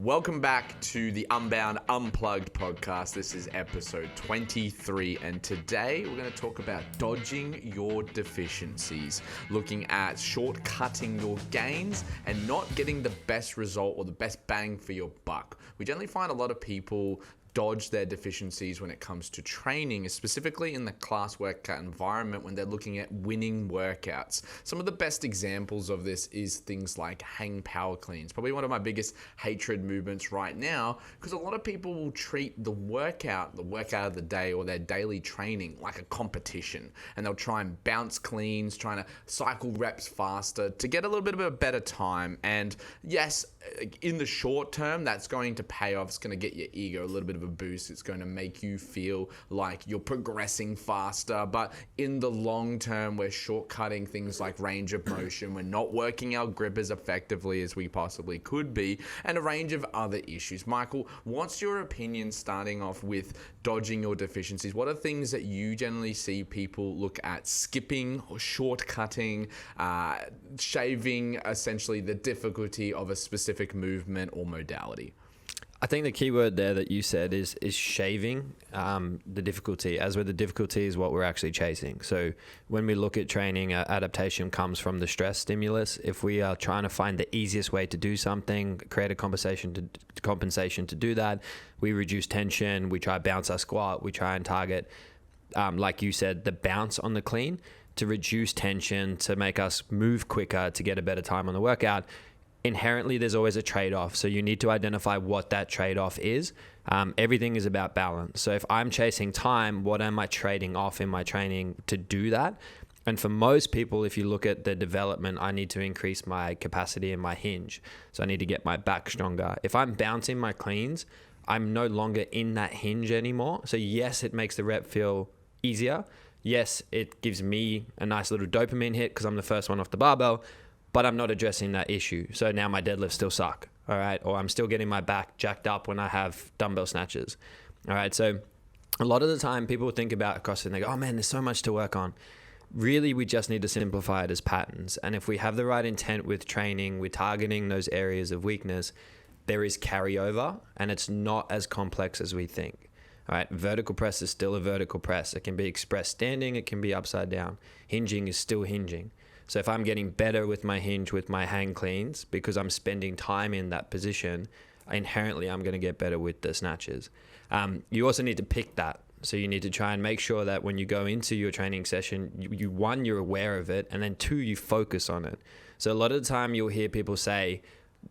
Welcome back to the Unbound Unplugged podcast. This is episode 23, and today we're going to talk about dodging your deficiencies, looking at shortcutting your gains and not getting the best result or the best bang for your buck. We generally find a lot of people dodge their deficiencies when it comes to training, specifically in the class workout environment when they're looking at winning workouts. Some of the best examples of this is things like hang power cleans, probably one of my biggest hatred movements right now, because a lot of people will treat the workout of the day or their daily training like a competition, and they'll try and bounce cleans, trying to cycle reps faster to get a little bit of a better time. And yes, in the short term, that's going to pay off. It's going to get your ego a little bit of a boost. It's going to make you feel like you're progressing faster. But in the long term, we're shortcutting things like range of motion. We're not working our grip as effectively as we possibly could be, and a range of other issues. Michael, what's your opinion starting off with dodging your deficiencies? What are things that you generally see people look at skipping or shortcutting, shaving essentially the difficulty of a specific movement or modality? I think the key word there that you said is shaving the difficulty, as where the difficulty is what we're actually chasing. So when we look at training, adaptation comes from the stress stimulus. If we are trying to find the easiest way to do something, create a compensation to do that, we reduce tension, we try to bounce our squat, we try and target, like you said, the bounce on the clean to reduce tension, to make us move quicker, to get a better time on the workout. Inherently, there's always a trade-off. So you need to identify what that trade-off is. Everything is about balance. So if I'm chasing time, what am I trading off in my training to do that? And for most people, if you look at the development, I need to increase my capacity in my hinge. So I need to get my back stronger. If I'm bouncing my cleans, I'm no longer in that hinge anymore. So yes, it makes the rep feel easier. Yes, it gives me a nice little dopamine hit because I'm the first one off the barbell, but I'm not addressing that issue. So now my deadlifts still suck, all right? Or I'm still getting my back jacked up when I have dumbbell snatches, all right? So a lot of the time people think about CrossFit and they go, oh man, there's so much to work on. Really, we just need to simplify it as patterns. And if we have the right intent with training, we're targeting those areas of weakness, there is carryover, and it's not as complex as we think. All right, vertical press is still a vertical press. It can be expressed standing, it can be upside down. Hinging is still hinging. So if I'm getting better with my hinge, with my hang cleans, because I'm spending time in that position, inherently I'm going to get better with the snatches. You also need to pick that. So you need to try and make sure that when you go into your training session, you one, you're aware of it, and then two, you focus on it. So a lot of the time you'll hear people say,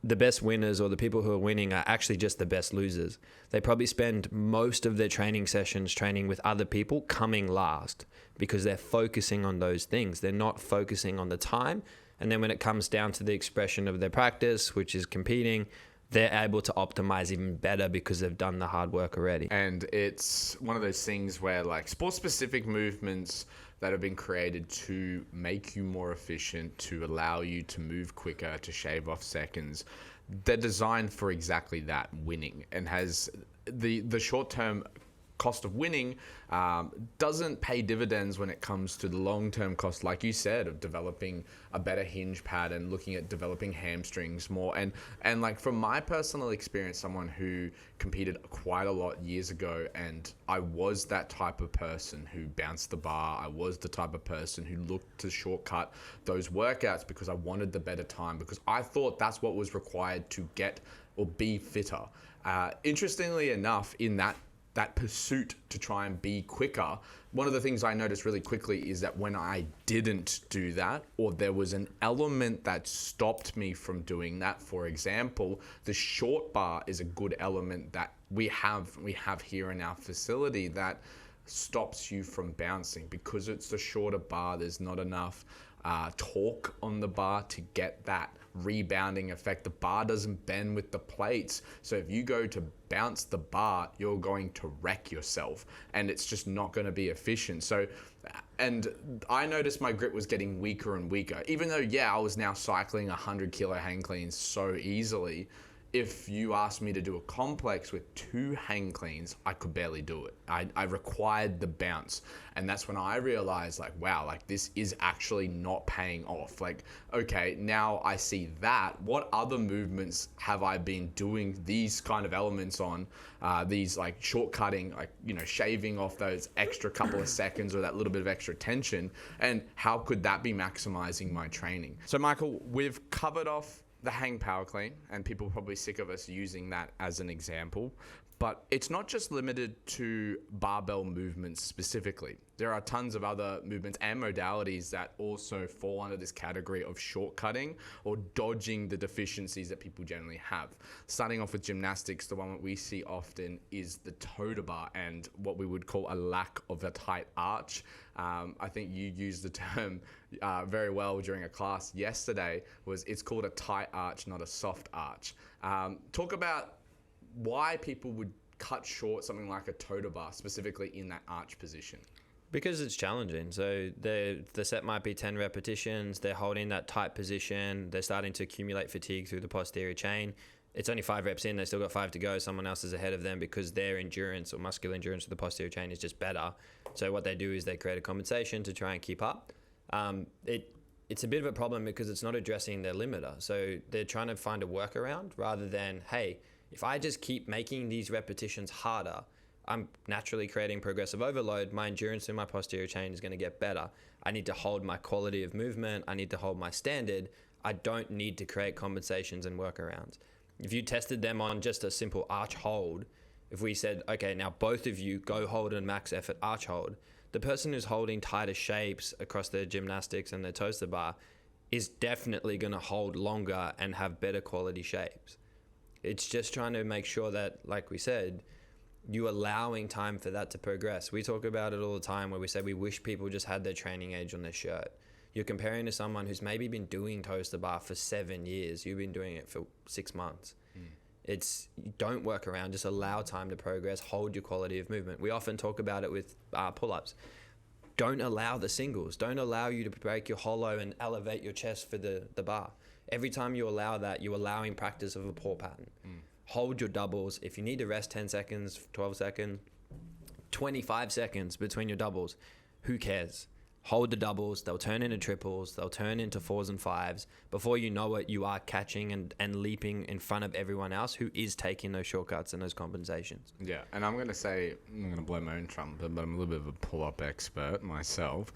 the best winners or the people who are winning are actually just the best losers. They probably spend most of their training sessions training with other people coming last because they're focusing on those things. They're not focusing on the time. And then when it comes down to the expression of their practice, which is competing, they're able to optimize even better because they've done the hard work already. And it's one of those things where like sport-specific movements that have been created to make you more efficient, to allow you to move quicker, to shave off seconds, they're designed for exactly that, winning, and has the short-term cost of winning doesn't pay dividends when it comes to the long-term cost, like you said, of developing a better hinge pattern, looking at developing hamstrings more. And like from my personal experience, someone who competed quite a lot years ago, and I was that type of person who bounced the bar. I was the type of person who looked to shortcut those workouts because I wanted the better time, because I thought that's what was required to get or be fitter. Interestingly enough, in that pursuit to try and be quicker, one of the things I noticed really quickly is that when I didn't do that, or there was an element that stopped me from doing that, for example, the short bar is a good element that we have here in our facility that stops you from bouncing. Because it's the shorter bar, there's not enough torque on the bar to get that rebounding effect. The bar doesn't bend with the plates, so if you go to bounce the bar, you're going to wreck yourself, and it's just not going to be efficient. So, and I noticed my grip was getting weaker and weaker, even though I was now cycling 100 kilo hang cleans so easily. if you asked me to do a complex with 2 hang cleans, I could barely do it. I required the bounce. And that's when I realized, like, wow, like this is actually not paying off. Like, okay, now I see that. What other movements have I been doing these kind of elements on? These like shortcutting, like, you know, shaving off those extra couple of seconds or that little bit of extra tension. And how could that be maximizing my training? So Michael, we've covered off the hang power clean, and people are probably sick of us using that as an example, but it's not just limited to barbell movements specifically. There are tons of other movements and modalities that also fall under this category of shortcutting or dodging the deficiencies that people generally have. Starting off with gymnastics, the one that we see often is the toe to bar and what we would call a lack of a tight arch. I think you used the term very well during a class yesterday. It's called a tight arch, not a soft arch. Talk about why people would cut short something like a toe to bar, specifically in that arch position. Because it's challenging. So the set might be 10 repetitions. They're holding that tight position. They're starting to accumulate fatigue through the posterior chain. It's only 5 reps in. They still got 5 to go. Someone else is ahead of them because their endurance or muscular endurance of the posterior chain is just better. So what they do is they create a compensation to try and keep up. It's a bit of a problem because it's not addressing their limiter. So they're trying to find a workaround rather than, hey, if I just keep making these repetitions harder, I'm naturally creating progressive overload. My endurance in my posterior chain is going to get better. I need to hold my quality of movement. I need to hold my standard. I don't need to create compensations and workarounds. If you tested them on just a simple arch hold, if we said, okay, now both of you go hold and max effort arch hold, the person who's holding tighter shapes across their gymnastics and their toaster bar is definitely going to hold longer and have better quality shapes. It's just trying to make sure that, like we said, you allowing time for that to progress. We talk about it all the time where we say we wish people just had their training age on their shirt. You're comparing to someone who's maybe been doing toaster bar for 7 years. You've been doing it for 6 months. Don't work around, just allow time to progress, hold your quality of movement. We often talk about it with pull-ups. Don't allow the singles. Don't allow you to break your hollow and elevate your chest for the bar. Every time you allow that, you're allowing practice of a poor pattern. Hold your doubles. If you need to rest 10 seconds, 12 seconds, 25 seconds between your doubles, who cares? Hold the doubles. They'll turn into triples. They'll turn into 4s and 5s. Before you know it, you are catching and leaping in front of everyone else who is taking those shortcuts and those compensations. Yeah, and I'm going to blow my own trumpet, but I'm a little bit of a pull-up expert myself.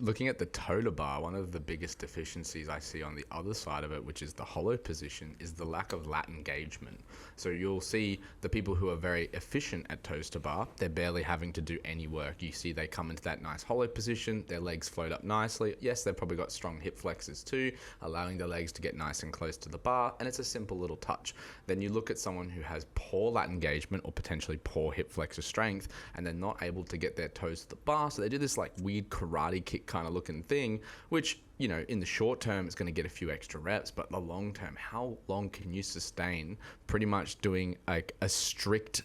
Looking at the toe to bar, one of the biggest deficiencies I see on the other side of it, which is the hollow position, is the lack of lat engagement. So you'll see the people who are very efficient at toes to bar, they're barely having to do any work. You see they come into that nice hollow position, their legs float up nicely. Yes, they've probably got strong hip flexors too, allowing their legs to get nice and close to the bar, and it's a simple little touch. Then you look at someone who has poor lat engagement or potentially poor hip flexor strength, and they're not able to get their toes to the bar, so they do this like weird karate kick kind of looking thing, which, you know, in the short term it's going to get a few extra reps, but the long term, how long can you sustain pretty much doing like a strict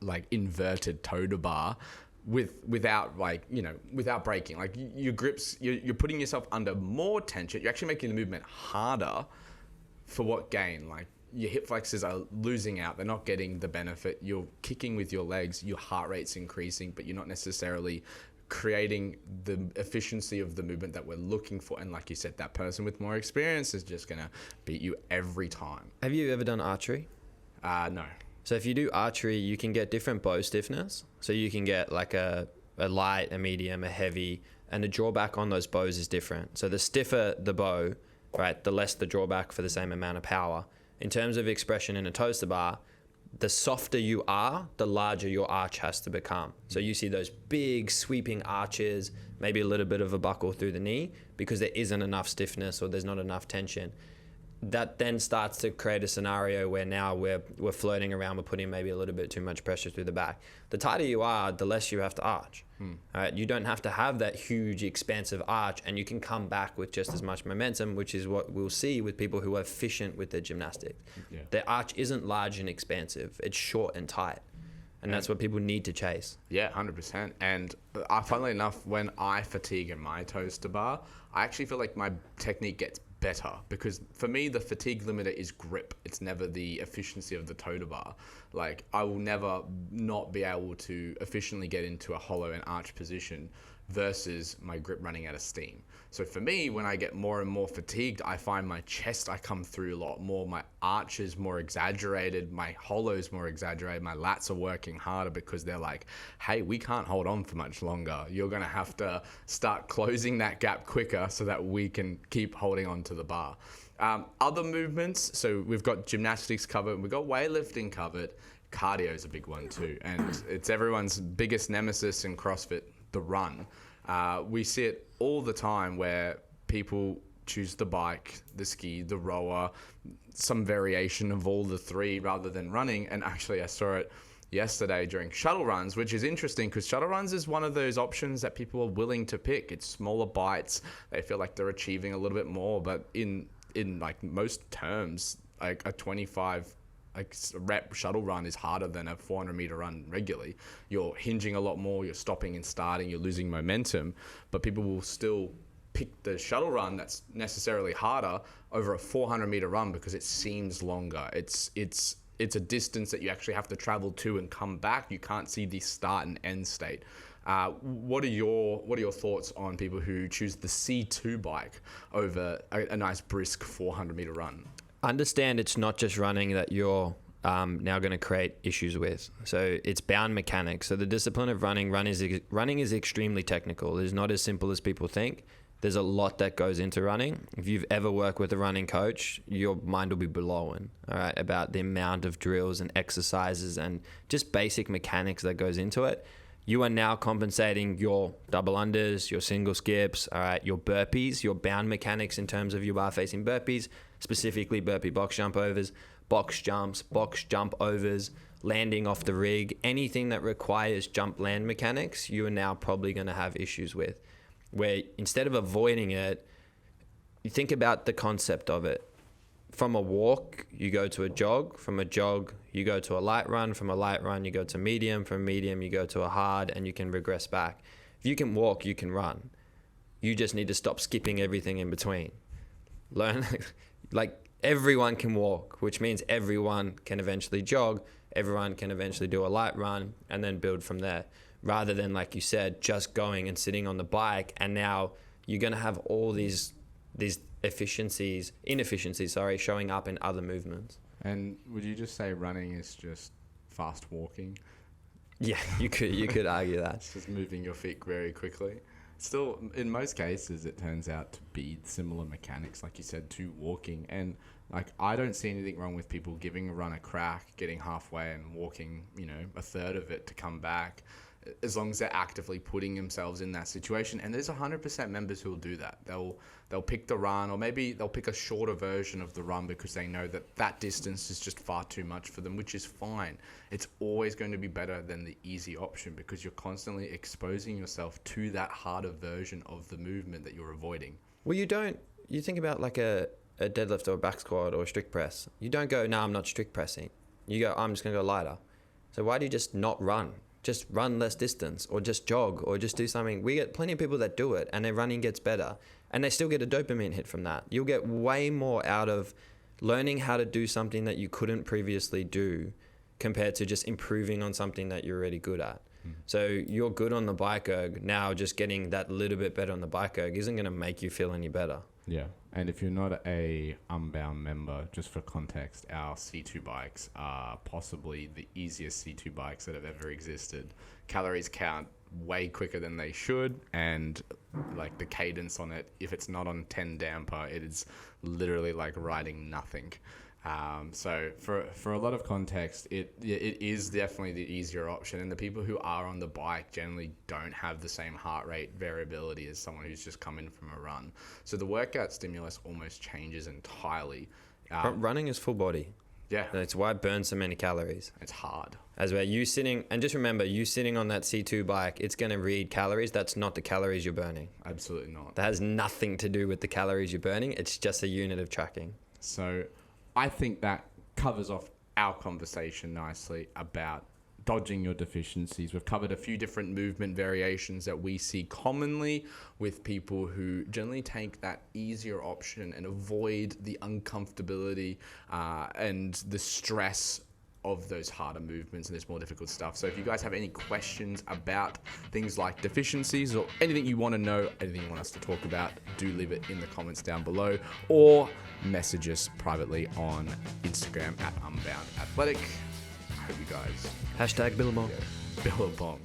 like inverted toe to bar without breaking? Like your grips, you're putting yourself under more tension. You're actually making the movement harder. For what gain? Like your hip flexors are losing out. They're not getting the benefit. You're kicking with your legs, your heart rate's increasing, but you're not necessarily creating the efficiency of the movement that we're looking for. And like you said, that person with more experience is just going to beat you every time. Have you ever done archery? No. So if you do archery, you can get different bow stiffness. So you can get like a light, a medium, a heavy, and the drawback on those bows is different. So the stiffer the bow, right, the less the drawback for the same amount of power. In terms of expression in a toaster bar, the softer you are, the larger your arch has to become. So you see those big sweeping arches, maybe a little bit of a buckle through the knee because there isn't enough stiffness or there's not enough tension. That then starts to create a scenario where now we're floating around, we're putting maybe a little bit too much pressure through the back. The tighter you are, the less you have to arch. All right? You don't have to have that huge expansive arch, and you can come back with just as much momentum, which is what we'll see with people who are efficient with their gymnastics. Yeah. Their arch isn't large and expansive, it's short and tight. And that's what people need to chase. Yeah, 100%. And funnily enough, when I fatigue in my toaster bar, I actually feel like my technique gets better, because for me the fatigue limiter is grip. It's never the efficiency of the toter bar. Like, I will never not be able to efficiently get into a hollow and arch position versus my grip running out of steam. So for me, when I get more and more fatigued, I find my chest, I come through a lot more, my arch is more exaggerated, my hollow's more exaggerated, my lats are working harder, because they're like, hey, we can't hold on for much longer. You're going to have to start closing that gap quicker so that we can keep holding on to the bar. Other movements, so we've got gymnastics covered, we've got weightlifting covered. Cardio is a big one too, and it's everyone's biggest nemesis in CrossFit, the run. We see it all the time where people choose the bike, the ski, the rower, some variation of all the three rather than running. And actually I saw it yesterday during shuttle runs, which is interesting because shuttle runs is one of those options that people are willing to pick. It's smaller bites. They feel like they're achieving a little bit more, but in like most terms, like a 25 rep shuttle run is harder than a 400 meter run regularly. You're hinging a lot more, you're stopping and starting, you're losing momentum, but people will still pick the shuttle run that's necessarily harder over a 400 meter run because it seems longer. It's a distance that you actually have to travel to and come back. You can't see the start and end state. What are your thoughts on people who choose the C2 bike over a nice brisk 400 meter run? Understand it's not just running that you're now going to create issues with. So it's bound mechanics. So the discipline of running is extremely technical. It's not as simple as people think. There's a lot that goes into running. If you've ever worked with a running coach, your mind will be blown, all right, about the amount of drills and exercises and just basic mechanics that goes into it. You are now compensating your double unders, your single skips, all right, your burpees, your bound mechanics in terms of your bar facing burpees, specifically burpee box jump overs, box jumps, box jump overs, landing off the rig, anything that requires jump land mechanics, you are now probably going to have issues with. Where instead of avoiding it, you think about the concept of it. From a walk, you go to a jog. From a jog, you go to a light run. From a light run, you go to medium. From medium, you go to a hard, and you can regress back. If you can walk, you can run. You just need to stop skipping everything in between. Learn, like everyone can walk, which means everyone can eventually jog. Everyone can eventually do a light run and then build from there. Rather than, like you said, just going and sitting on the bike, and now you're going to have all these inefficiencies, showing up in other movements. And would you just say running is just fast walking? Yeah, you could argue that. It's just moving your feet very quickly. Still, in most cases, it turns out to be similar mechanics, like you said, to walking. And like, I don't see anything wrong with people giving a run a crack, getting halfway and walking, a third of it to come back, as long as they're actively putting themselves in that situation. And there's 100% members who will do that. They'll pick the run, or maybe they'll pick a shorter version of the run because they know that distance is just far too much for them, which is fine. It's always going to be better than the easy option because you're constantly exposing yourself to that harder version of the movement that you're avoiding. Well, you think about like a deadlift or a back squat or a strict press. You don't go, no, I'm not strict pressing. You go, I'm just going to go lighter. So why do you just not run? Just run less distance, or just jog, or just do something. We get plenty of people that do it and their running gets better and they still get a dopamine hit from that. You'll get way more out of learning how to do something that you couldn't previously do compared to just improving on something that you're already good at. So you're good on the bike erg. Now just getting that little bit better on the bike erg isn't going to make you feel any better. Yeah. And if you're not a Unbound member, just for context, our C2 bikes are possibly the easiest C2 bikes that have ever existed. Calories count way quicker than they should, and like the cadence on it, if it's not on 10 damper, it is literally like riding nothing. So for a lot of context, it is definitely the easier option, and the people who are on the bike generally don't have the same heart rate variability as someone who's just come in from a run. So the workout stimulus almost changes entirely. Running is full body. Yeah. That's why it burns so many calories. It's hard. As where you sitting, and just remember, you sitting on that C2 bike, it's going to read calories. That's not the calories you're burning. Absolutely not. That has nothing to do with the calories you're burning. It's just a unit of tracking. So I think that covers off our conversation nicely about dodging your deficiencies. We've covered A few different movement variations that we see commonly with people who generally take that easier option and avoid the uncomfortability and the stress of those harder movements and this more difficult stuff. So if you guys have any questions about things like deficiencies or anything you want to know, anything you want us to talk about, do leave it in the comments down below or message us privately on Instagram at Unbound Athletic. I hope you guys Hashtag Billabong. Billabong.